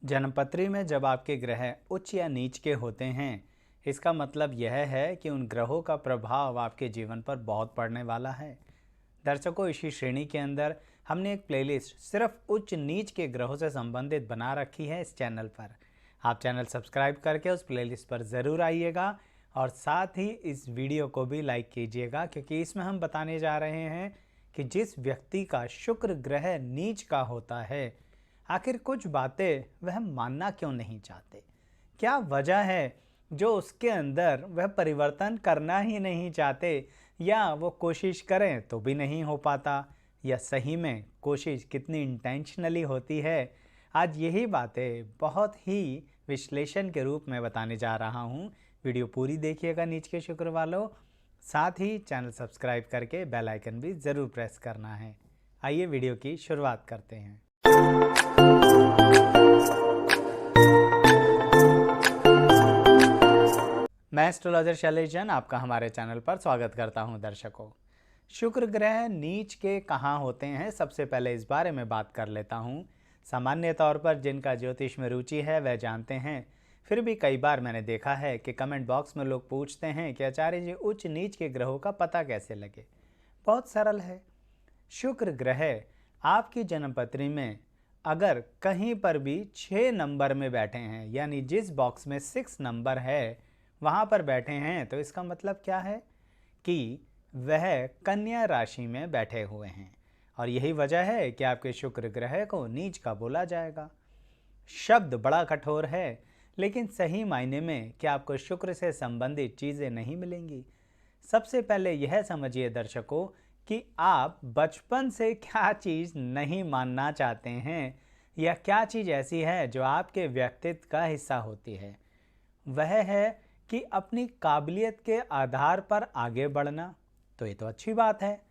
जन्मपत्री में जब आपके ग्रह उच्च या नीच के होते हैं, इसका मतलब यह है कि उन ग्रहों का प्रभाव आपके जीवन पर बहुत पड़ने वाला है। दर्शकों, इसी श्रेणी के अंदर हमने एक प्लेलिस्ट सिर्फ उच्च नीच के ग्रहों से संबंधित बना रखी है इस चैनल पर। आप चैनल सब्सक्राइब करके उस प्लेलिस्ट पर ज़रूर आइएगा और साथ ही इस वीडियो को भी लाइक कीजिएगा, क्योंकि इसमें हम बताने जा रहे हैं कि जिस व्यक्ति का शुक्र ग्रह नीच का होता है, आखिर कुछ बातें वह मानना क्यों नहीं चाहते। क्या वजह है जो उसके अंदर वह परिवर्तन करना ही नहीं चाहते, या वो कोशिश करें तो भी नहीं हो पाता, या सही में कोशिश कितनी इंटेंशनली होती है। आज यही बातें बहुत ही विश्लेषण के रूप में बताने जा रहा हूँ। वीडियो पूरी देखिएगा नीच के शुक्र वालों। साथ ही चैनल सब्सक्राइब करके बेल आइकन भी ज़रूर प्रेस करना है। आइए वीडियो की शुरुआत करते हैं। मैं एस्ट्रोलॉजर शैलेश जैन आपका हमारे चैनल पर स्वागत करता हूं। दर्शकों, शुक्र ग्रह नीच के कहाँ होते हैं, सबसे पहले इस बारे में बात कर लेता हूं। सामान्य तौर पर जिनका ज्योतिष में रुचि है वह जानते हैं, फिर भी कई बार मैंने देखा है कि कमेंट बॉक्स में लोग पूछते हैं कि आचार्य जी, उच्च नीच के ग्रहों का पता कैसे लगे। बहुत सरल है। शुक्र ग्रह आपकी जन्मपत्री में अगर कहीं पर भी 6 नंबर में बैठे हैं, यानी जिस बॉक्स में 6 नंबर है वहाँ पर बैठे हैं, तो इसका मतलब क्या है कि वह कन्या राशि में बैठे हुए हैं। और यही वजह है कि आपके शुक्र ग्रह को नीच का बोला जाएगा। शब्द बड़ा कठोर है, लेकिन सही मायने में कि आपको शुक्र से संबंधित चीज़ें नहीं मिलेंगी। सबसे पहले यह समझिए दर्शकों कि आप बचपन से क्या चीज़ नहीं मानना चाहते हैं, या क्या चीज़ ऐसी है जो आपके व्यक्तित्व का हिस्सा होती है। वह है कि अपनी काबिलियत के आधार पर आगे बढ़ना। तो ये तो अच्छी बात है,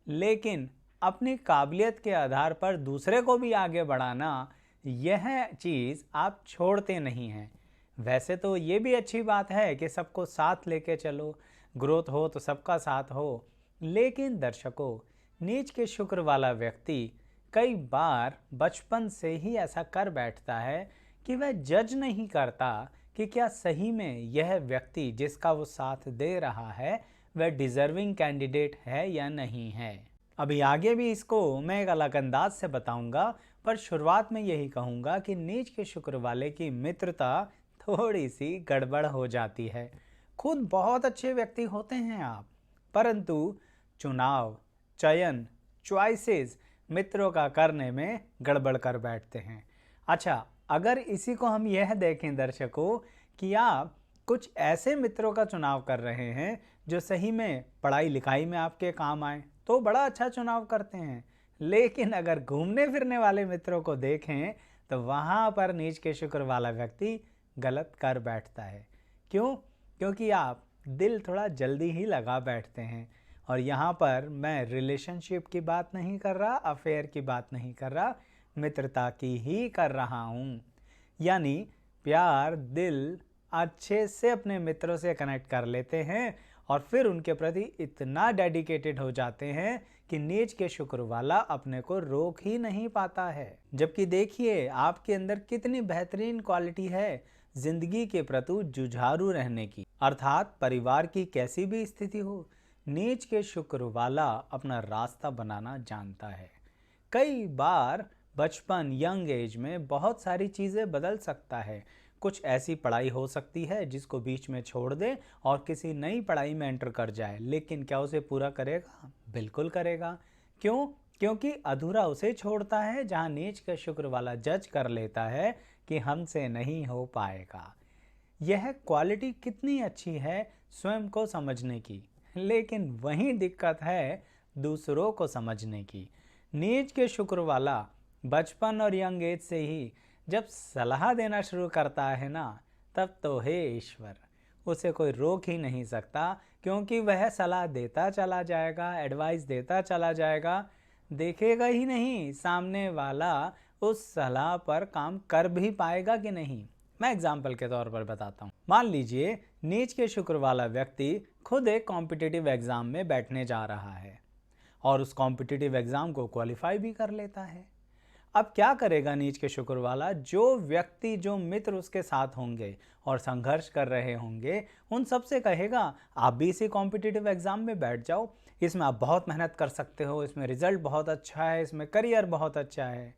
लेकिन अपनी काबिलियत के आधार पर दूसरे को भी आगे बढ़ाना, यह चीज़ आप छोड़ते नहीं हैं। वैसे तो ये भी अच्छी बात है कि सबको साथ लेके चलो, ग्रोथ हो तो सबका साथ हो। लेकिन दर्शकों, नीच के शुक्र वाला व्यक्ति कई बार बचपन से ही ऐसा कर बैठता है कि वह जज नहीं करता कि क्या सही में यह व्यक्ति जिसका वो साथ दे रहा है वह डिज़र्विंग कैंडिडेट है या नहीं है। अभी आगे भी इसको मैं एक अलग अंदाज से बताऊंगा, पर शुरुआत में यही कहूंगा कि नीच के शुक्र वाले की मित्रता थोड़ी सी गड़बड़ हो जाती है। खुद बहुत अच्छे व्यक्ति होते हैं आप, परंतु चुनाव, चयन, चॉइसेस मित्रों का करने में गड़बड़ कर बैठते हैं। अच्छा, अगर इसी को हम यह देखें दर्शकों कि आप कुछ ऐसे मित्रों का चुनाव कर रहे हैं जो सही में पढ़ाई लिखाई में आपके काम आए, तो बड़ा अच्छा चुनाव करते हैं। लेकिन अगर घूमने फिरने वाले मित्रों को देखें तो वहाँ पर नीच के शुक्र वाला व्यक्ति गलत कर बैठता है। क्यों? क्योंकि आप दिल थोड़ा जल्दी ही लगा बैठते हैं। और यहाँ पर मैं रिलेशनशिप की बात नहीं कर रहा, अफेयर की बात नहीं कर रहा, मित्रता की ही कर रहा हूँ। यानी प्यार दिल अच्छे से अपने मित्रों से कनेक्ट कर लेते हैं और फिर उनके प्रति इतना डेडिकेटेड हो जाते हैं कि नीच के शुक्र वाला अपने को रोक ही नहीं पाता है। जबकि देखिए आपके अंदर कितनी बेहतरीन क्वालिटी है जिंदगी के प्रति जुझारू रहने की। अर्थात परिवार की कैसी भी स्थिति हो, नीच के शुक्र वाला अपना रास्ता बनाना जानता है। कई बार बचपन, यंग एज में बहुत सारी चीज़ें बदल सकता है। कुछ ऐसी पढ़ाई हो सकती है जिसको बीच में छोड़ दे और किसी नई पढ़ाई में एंटर कर जाए, लेकिन क्या उसे पूरा करेगा? बिल्कुल करेगा। क्यों? क्योंकि अधूरा उसे छोड़ता है जहां नीच का शुक्र वाला जज कर लेता है कि हमसे नहीं हो पाएगा। यह क्वालिटी कितनी अच्छी है स्वयं को समझने की, लेकिन वही दिक्कत है दूसरों को समझने की। नीच के शुक्र वाला बचपन और यंग एज से ही जब सलाह देना शुरू करता है ना, तब तो हे ईश्वर, उसे कोई रोक ही नहीं सकता, क्योंकि वह सलाह देता चला जाएगा, एडवाइस देता चला जाएगा। देखेगा ही नहीं सामने वाला उस सलाह पर काम कर भी पाएगा कि नहीं। मैं एग्जाम्पल के तौर पर बताता हूँ। मान लीजिए नीच के शुक्र वाला व्यक्ति खुद एक कॉम्पिटिटिव एग्ज़ाम में बैठने जा रहा है और उस कॉम्पिटिटिव एग्ज़ाम को क्वालिफाई भी कर लेता है। अब क्या करेगा नीच के शुक्र वाला? जो व्यक्ति, जो मित्र उसके साथ होंगे और संघर्ष कर रहे होंगे, उन सबसे कहेगा आप भी इसी कॉम्पिटिटिव एग्जाम में बैठ जाओ, इसमें आप बहुत मेहनत कर सकते हो, इसमें रिजल्ट बहुत अच्छा है, इसमें करियर बहुत अच्छा है।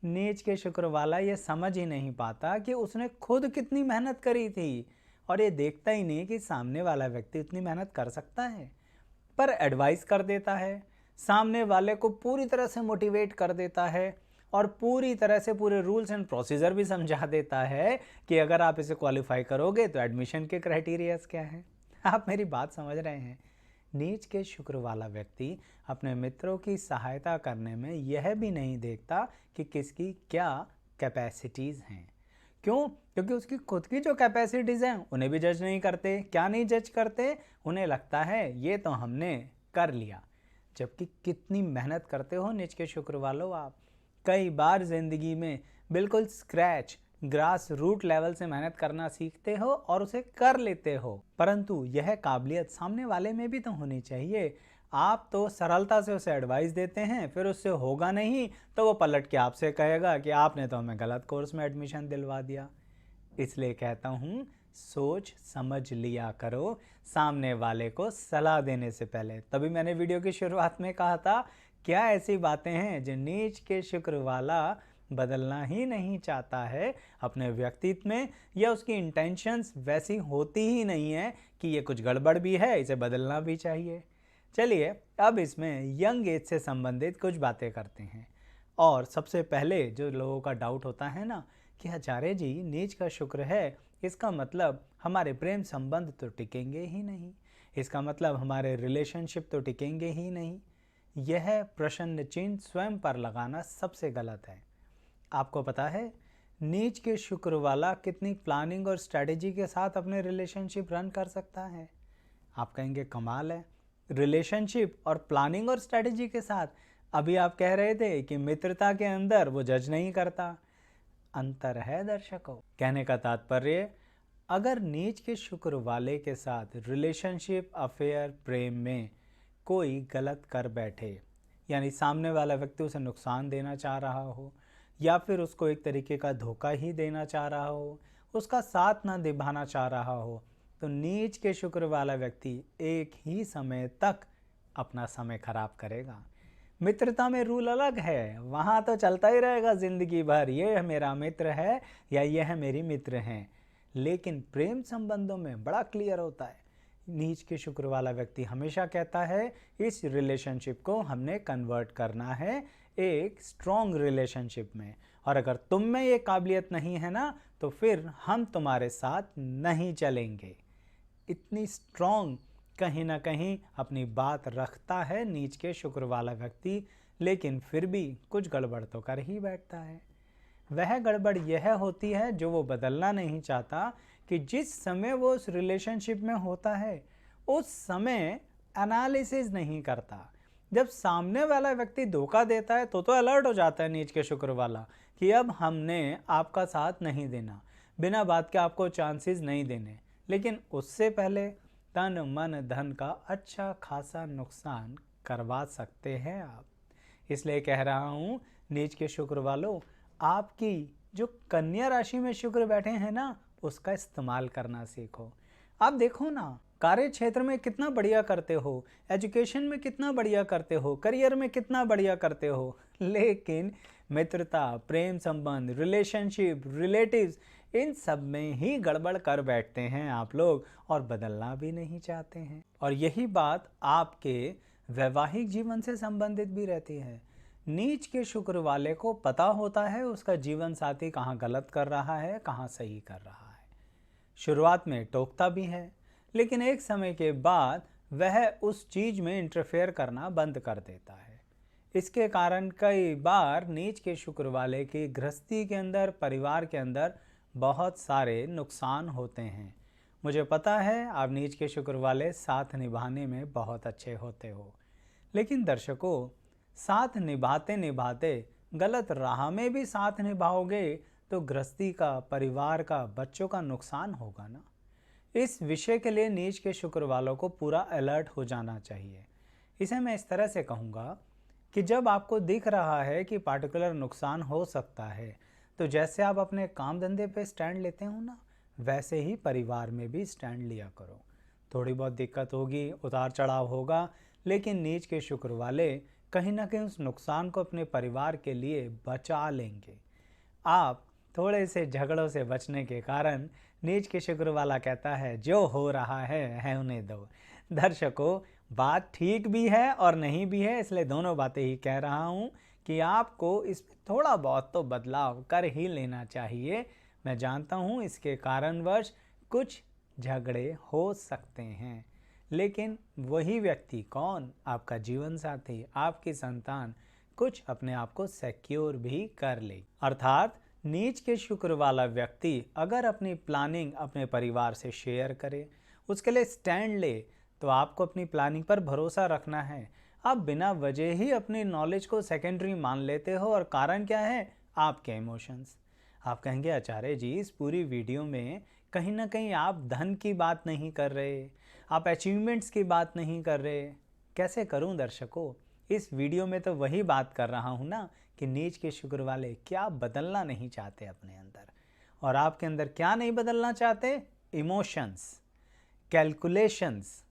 नीच के शुक्र वाला ये समझ ही नहीं पाता कि उसने खुद कितनी मेहनत करी थी, और ये देखता ही नहीं कि सामने वाला व्यक्ति उतनी मेहनत कर सकता है, पर एडवाइस कर देता है, सामने वाले को पूरी तरह से मोटिवेट कर देता है और पूरी तरह से पूरे रूल्स एंड प्रोसीजर भी समझा देता है कि अगर आप इसे क्वालिफाई करोगे तो एडमिशन के क्राइटेरियाज क्या हैं। आप मेरी बात समझ रहे हैं? नीच के शुक्र वाला व्यक्ति अपने मित्रों की सहायता करने में यह भी नहीं देखता कि किसकी क्या कैपेसिटीज़ हैं। क्यों? क्योंकि उसकी खुद की जो कैपेसिटीज़ हैं उन्हें भी जज नहीं करते। क्या नहीं जज करते? उन्हें लगता है ये तो हमने कर लिया। जबकि कितनी मेहनत करते हो नीच के शुक्र वालों आप। कई बार ज़िंदगी में बिल्कुल स्क्रैच, ग्रास रूट लेवल से मेहनत करना सीखते हो और उसे कर लेते हो, परंतु यह काबिलियत सामने वाले में भी तो होनी चाहिए। आप तो सरलता से उसे एडवाइस देते हैं, फिर उससे होगा नहीं तो वो पलट के आपसे कहेगा कि आपने तो हमें गलत कोर्स में एडमिशन दिलवा दिया। इसलिए कहता हूँ, सोच समझ लिया करो सामने वाले को सलाह देने से पहले। तभी मैंने वीडियो की शुरुआत में कहा था, क्या ऐसी बातें हैं जो नीच के शुक्र वाला बदलना ही नहीं चाहता है अपने व्यक्तित्व में, या उसकी इंटेंशंस वैसी होती ही नहीं है कि ये कुछ गड़बड़ भी है, इसे बदलना भी चाहिए। चलिए अब इसमें यंग एज से संबंधित कुछ बातें करते हैं। और सबसे पहले जो लोगों का डाउट होता है ना कि आचार्य जी नीच का शुक्र है, इसका मतलब हमारे प्रेम संबंध तो टिकेंगे ही नहीं, इसका मतलब हमारे रिलेशनशिप तो टिकेंगे ही नहीं। यह प्रश्न चिन्ह स्वयं पर लगाना सबसे गलत है। आपको पता है नीच के शुक्र वाला कितनी प्लानिंग और स्ट्रैटेजी के साथ अपने रिलेशनशिप रन कर सकता है? आप कहेंगे कमाल है, रिलेशनशिप और प्लानिंग और स्ट्रैटेजी के साथ। अभी आप कह रहे थे कि मित्रता के अंदर वो जज नहीं करता। अंतर है दर्शकों। कहने का तात्पर्य, अगर नीच के शुक्र वाले के साथ रिलेशनशिप, अफेयर, प्रेम में कोई गलत कर बैठे, यानी सामने वाला व्यक्ति उसे नुकसान देना चाह रहा हो या फिर उसको एक तरीके का धोखा ही देना चाह रहा हो, उसका साथ ना निभाना चाह रहा हो, तो नीच के शुक्र वाला व्यक्ति एक ही समय तक अपना समय खराब करेगा। मित्रता में रूल अलग है, वहाँ तो चलता ही रहेगा ज़िंदगी भर, ये मेरा मित्र है या यह मेरी मित्र हैं। लेकिन प्रेम संबंधों में बड़ा क्लियर होता है। नीच के शुक्र वाला व्यक्ति हमेशा कहता है इस रिलेशनशिप को हमने कन्वर्ट करना है एक स्ट्रॉन्ग रिलेशनशिप में, और अगर तुम में ये काबिलियत नहीं है ना तो फिर हम तुम्हारे साथ नहीं चलेंगे। इतनी स्ट्रॉन्ग कहीं ना कहीं अपनी बात रखता है नीच के शुक्र वाला व्यक्ति, लेकिन फिर भी कुछ गड़बड़ तो कर ही बैठता है। वह गड़बड़ यह होती है जो वो बदलना नहीं चाहता कि जिस समय वो उस रिलेशनशिप में होता है उस समय एनालिसिस नहीं करता। जब सामने वाला व्यक्ति धोखा देता है तो अलर्ट हो जाता है नीच के शुक्र वाला कि अब हमने आपका साथ नहीं देना, बिना बात के आपको चांसेस नहीं देने। लेकिन उससे पहले तन मन धन का अच्छा खासा नुकसान करवा सकते हैं आप। इसलिए कह रहा हूँ नीच के शुक्र वालों, आपकी जो कन्या राशि में शुक्र बैठे हैं ना, उसका इस्तेमाल करना सीखो। आप देखो ना, कार्य क्षेत्र में कितना बढ़िया करते हो, एजुकेशन में कितना बढ़िया करते हो, करियर में कितना बढ़िया करते हो, लेकिन मित्रता, प्रेम संबंध, रिलेशनशिप, रिलेटिव्स, इन सब में ही गड़बड़ कर बैठते हैं आप लोग और बदलना भी नहीं चाहते हैं। और यही बात आपके वैवाहिक जीवन से संबंधित भी रहती है। नीच के शुक्र वाले को पता होता है उसका जीवन साथी कहाँ गलत कर रहा है, कहाँ सही कर रहा है। शुरुआत में टोकता भी है, लेकिन एक समय के बाद वह उस चीज़ में इंटरफेयर करना बंद कर देता है। इसके कारण कई बार नीच के शुक्र वाले की गृहस्थी के अंदर, परिवार के अंदर बहुत सारे नुकसान होते हैं। मुझे पता है आप नीच के शुक्र वाले साथ निभाने में बहुत अच्छे होते हो, लेकिन दर्शकों, साथ निभाते निभाते गलत राह में भी साथ निभाओगे तो गृहस्थी का, परिवार का, बच्चों का नुकसान होगा ना। इस विषय के लिए नीच के शुक्र वालों को पूरा अलर्ट हो जाना चाहिए। इसे मैं इस तरह से कहूँगा कि जब आपको दिख रहा है कि पार्टिकुलर नुकसान हो सकता है, तो जैसे आप अपने काम धंधे पे स्टैंड लेते हो ना, वैसे ही परिवार में भी स्टैंड लिया करो। थोड़ी बहुत दिक्कत होगी, उतार चढ़ाव होगा, लेकिन नीच के शुक्र वाले कहीं ना कहीं उस नुकसान को अपने परिवार के लिए बचा लेंगे। आप थोड़े से झगड़ों से बचने के कारण नीच के शुक्र वाला कहता है जो हो रहा है उन्हें दो। दर्शकों, बात ठीक भी है और नहीं भी है, इसलिए दोनों बातें ही कह रहा हूँ कि आपको इसमें थोड़ा बहुत तो बदलाव कर ही लेना चाहिए। मैं जानता हूँ इसके कारणवश कुछ झगड़े हो सकते हैं, लेकिन वही व्यक्ति कौन, आपका जीवन साथी, आपकी संतान कुछ अपने आप को सिक्योर भी कर ले। अर्थात नीच के शुक्र वाला व्यक्ति अगर अपनी प्लानिंग अपने परिवार से शेयर करे, उसके लिए स्टैंड ले, तो आपको अपनी प्लानिंग पर भरोसा रखना है। आप बिना वजह ही अपनी नॉलेज को सेकेंडरी मान लेते हो, और कारण क्या है? आपके इमोशंस। आप कहेंगे आचार्य जी, इस पूरी वीडियो में कहीं ना कहीं आप धन की बात नहीं कर रहे, आप अचीवमेंट्स की बात नहीं कर रहे। कैसे करूं दर्शकों? इस वीडियो में तो वही बात कर रहा हूं ना कि नीच के शुक्र वाले क्या बदलना नहीं चाहते अपने अंदर, और आपके अंदर क्या नहीं बदलना चाहते? Emotions, calculations.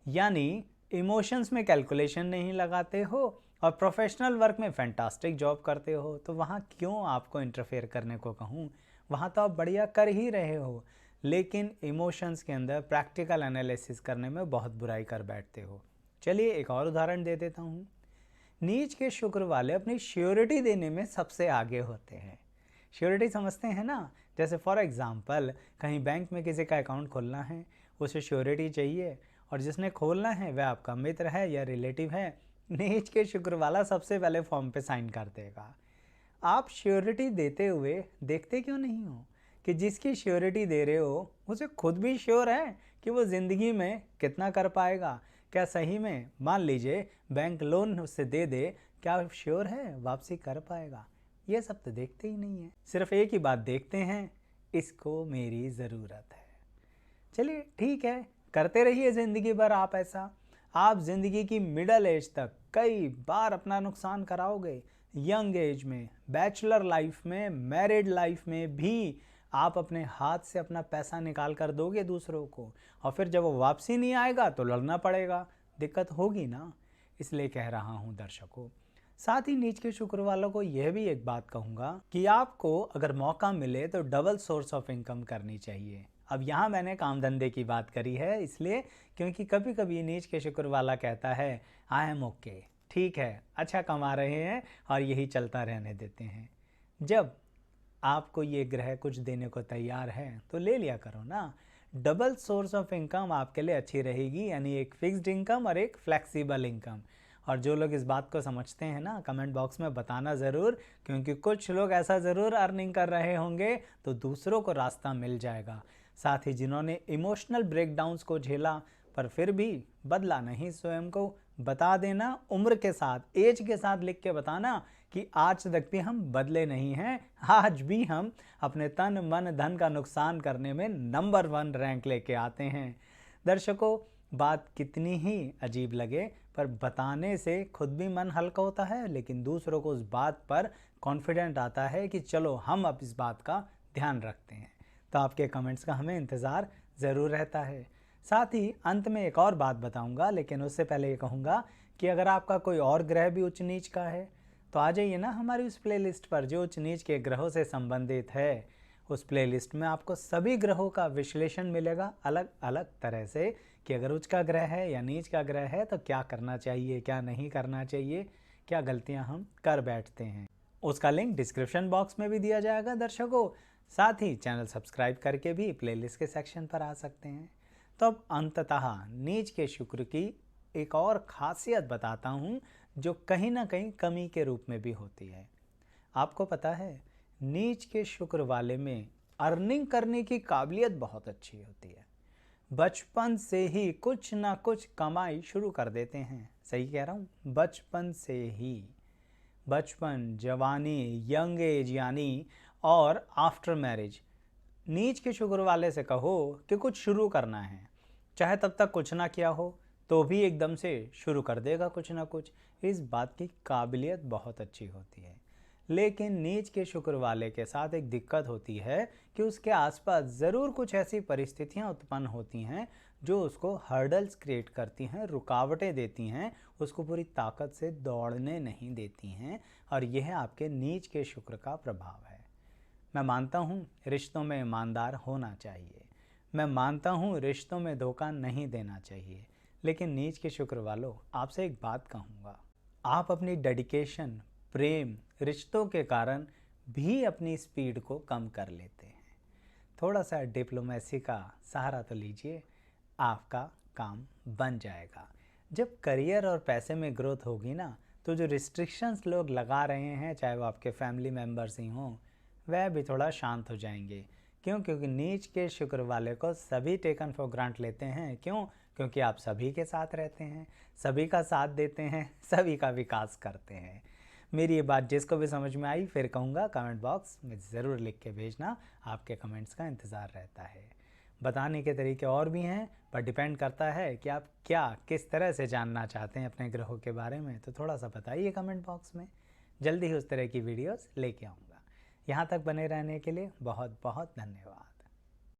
यानी इमोशंस में कैलकुलेशन नहीं लगाते हो और प्रोफेशनल वर्क में फैंटास्टिक जॉब करते हो, तो वहाँ क्यों आपको इंटरफेयर करने को कहूँ? वहाँ तो आप बढ़िया कर ही रहे हो, लेकिन इमोशंस के अंदर प्रैक्टिकल एनालिसिस करने में बहुत बुराई कर बैठते हो। चलिए एक और उदाहरण दे देता हूँ। नीच के शुक्र वाले अपनी श्योरिटी देने में सबसे आगे होते हैं। श्योरिटी समझते हैं ना? जैसे फॉर एग्जांपल कहीं बैंक में किसी का अकाउंट खोलना है, उसे श्योरिटी चाहिए, और जिसने खोलना है वह आपका मित्र है या रिलेटिव है। नीच के शुक्र वाला सबसे पहले फॉर्म पे साइन कर देगा। आप श्योरिटी देते हुए देखते क्यों नहीं हो कि जिसकी श्योरिटी दे रहे हो उसे खुद भी श्योर है कि वो ज़िंदगी में कितना कर पाएगा? क्या सही में मान लीजिए बैंक लोन उससे दे दे, क्या श्योर है वापसी कर पाएगा? ये सब तो देखते ही नहीं है, सिर्फ एक ही बात देखते हैं, इसको मेरी ज़रूरत है। चलिए ठीक है, करते रहिए ज़िंदगी भर आप ऐसा। आप ज़िंदगी की मिडल एज तक कई बार अपना नुकसान कराओगे। यंग एज में, बैचलर लाइफ में, मैरिड लाइफ में भी आप अपने हाथ से अपना पैसा निकाल कर दोगे दूसरों को, और फिर जब वो वापसी नहीं आएगा तो लड़ना पड़ेगा, दिक्कत होगी ना। इसलिए कह रहा हूँ दर्शकों। साथ ही नीच के शुक्र वालों को यह भी एक बात कहूँगा कि आपको अगर मौका मिले तो डबल सोर्स ऑफ इनकम करनी चाहिए। अब यहाँ मैंने काम धंधे की बात करी है इसलिए क्योंकि कभी कभी नीच के शुक्र वाला कहता है आई एम ओके, ठीक है, अच्छा कमा रहे हैं और यही चलता रहने देते हैं। जब आपको ये ग्रह कुछ देने को तैयार है तो ले लिया करो ना। डबल सोर्स ऑफ इनकम आपके लिए अच्छी रहेगी, यानी एक फिक्स्ड इनकम और एक फ्लेक्सिबल इनकम। और जो लोग इस बात को समझते हैं ना, कमेंट बॉक्स में बताना ज़रूर, क्योंकि कुछ लोग ऐसा ज़रूर अर्निंग कर रहे होंगे तो दूसरों को रास्ता मिल जाएगा। साथ ही जिन्होंने इमोशनल ब्रेकडाउन्स को झेला पर फिर भी बदला नहीं स्वयं को, बता देना उम्र के साथ, एज के साथ लिख के बताना कि आज तक भी हम बदले नहीं हैं, आज भी हम अपने तन मन धन का नुकसान करने में नंबर 1 रैंक लेके आते हैं। दर्शकों, बात कितनी ही अजीब लगे पर बताने से खुद भी मन हल्का होता है, लेकिन दूसरों को उस बात पर कॉन्फिडेंट आता है कि चलो हम अब इस बात का ध्यान रखते हैं। तो आपके कमेंट्स का हमें इंतज़ार ज़रूर रहता है। साथ ही अंत में एक और बात बताऊंगा, लेकिन उससे पहले ये कहूँगा कि अगर आपका कोई और ग्रह भी उच्च नीच का है तो आ जाइए ना हमारी उस प्लेलिस्ट पर जो उच्च नीच के ग्रहों से संबंधित है। उस प्लेलिस्ट में आपको सभी ग्रहों का विश्लेषण मिलेगा अलग अलग तरह से, कि अगर उच्च का ग्रह है या नीच का ग्रह है तो क्या करना चाहिए, क्या नहीं करना चाहिए, क्या गलतियां हम कर बैठते हैं। उसका लिंक डिस्क्रिप्शन बॉक्स में भी दिया जाएगा दर्शकों। साथ ही चैनल सब्सक्राइब करके भी प्लेलिस्ट के सेक्शन पर आ सकते हैं। तो अब अंततः नीच के शुक्र की एक और खासियत बताता हूँ जो कहीं ना कहीं कमी के रूप में भी होती है। आपको पता है नीच के शुक्र वाले में अर्निंग करने की काबिलियत बहुत अच्छी होती है। बचपन से ही कुछ ना कुछ कमाई शुरू कर देते हैं। सही कह रहा हूँ, बचपन से ही। बचपन, जवानी, यंग एज यानी और आफ्टर मैरिज। नीच के शुक्र वाले से कहो कि कुछ शुरू करना है, चाहे तब तक कुछ ना किया हो तो भी एकदम से शुरू कर देगा कुछ ना कुछ। इस बात की काबिलियत बहुत अच्छी होती है। लेकिन नीच के शुक्र वाले के साथ एक दिक्कत होती है कि उसके आसपास ज़रूर कुछ ऐसी परिस्थितियां उत्पन्न होती हैं जो उसको हर्डल्स क्रिएट करती हैं, रुकावटें देती हैं, उसको पूरी ताकत से दौड़ने नहीं देती हैं। और यह आपके नीच के शुक्र का प्रभाव है। मैं मानता हूँ रिश्तों में ईमानदार होना चाहिए, मैं मानता हूँ रिश्तों में धोखा नहीं देना चाहिए, लेकिन नीच के शुक्र वालों, आपसे एक बात कहूँगा, आप अपनी डेडिकेशन, प्रेम, रिश्तों के कारण भी अपनी स्पीड को कम कर लेते हैं। थोड़ा सा डिप्लोमेसी का सहारा तो लीजिए, आपका काम बन जाएगा। जब करियर और पैसे में ग्रोथ होगी ना, तो जो रिस्ट्रिक्शंस लोग लगा रहे हैं, चाहे वो आपके फैमिली मेम्बर्स ही हों, वह भी थोड़ा शांत हो जाएंगे। क्यों? क्योंकि नीच के शुक्र वाले को सभी टेकन फॉर ग्रांट लेते हैं। क्यों? क्योंकि आप सभी के साथ रहते हैं, सभी का साथ देते हैं, सभी का विकास करते हैं। मेरी ये बात जिसको भी समझ में आई, फिर कहूँगा कमेंट बॉक्स में ज़रूर लिख के भेजना। आपके कमेंट्स का इंतज़ार रहता है। बताने के तरीके और भी हैं, पर डिपेंड करता है कि आप क्या किस तरह से जानना चाहते हैं अपने ग्रहों के बारे में। तो थोड़ा सा बताइए कमेंट बॉक्स में, जल्दी ही उस तरह की वीडियोस लेके आऊँगा। यहाँ तक बने रहने के लिए बहुत बहुत धन्यवाद।